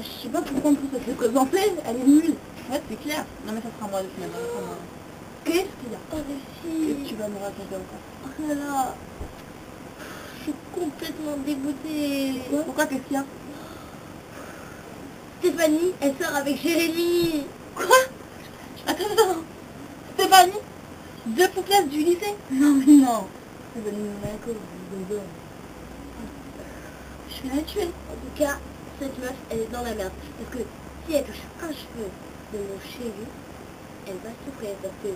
je sais pas pourquoi on peut se présenter, elle est nulle. Ouais, c'est clair. Non mais ça sera moi de finalement. Qu'est-ce qu'il y a? Oh les Qu'est-ce que filles. tu vas me raconter encore? Oh là là. Je suis complètement dégoûtée. Pourquoi qu'est-ce qu'il y a? Stéphanie, elle sort avec Jérémy. Quoi? Attends. Stéphanie? Deux poupées du lycée? Non mais non. Stéphanie Monaco, je vais la tuer. En tout cas, cette meuf, elle est dans la merde. Parce que si elle touche un cheveu de mon chéri, elle va souffrir parce que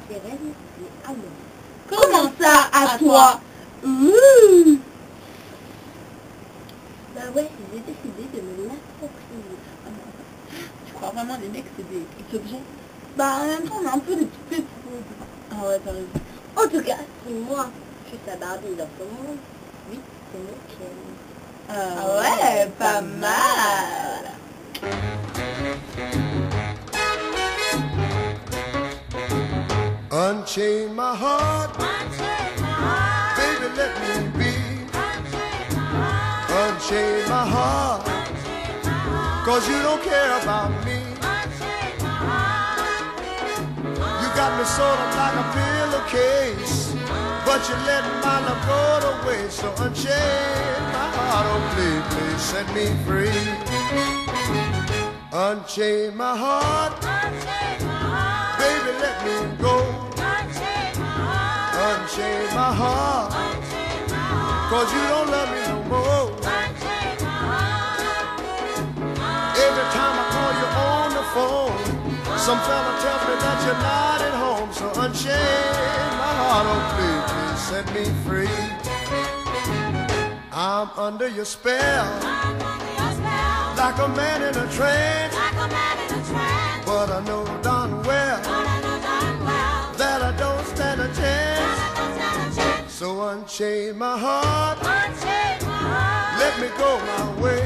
Jérémy, il est à moi. Comment ça, à toi? Bah ouais, j'ai décidé de me l'approprier. Tu crois vraiment les mecs c'est des objets? Bah en même temps on a un peu des poupées. Ah ouais t'as raison. En tout cas, si moi, je suis sa Barbie dans ce monde, oui, c'est mon Ken. Ah ouais, pas mal. Unchain my heart, baby, let me be. Unchain my heart, cause you don't care about me. You got me sort of like a pillowcase, but you let my love go to waste. So unchain my heart, oh please, please set me free. Unchain my heart, baby, let me go. Unchain my heart, cause you don't love me no more. Every time I call you on the phone, some fella tells me that you're not at home. So unchain my heart, oh please, please set me free. I'm under your spell, like a man in a trance. But I know darn well that I don't stand a chance. So unchain my heart, let me go my way.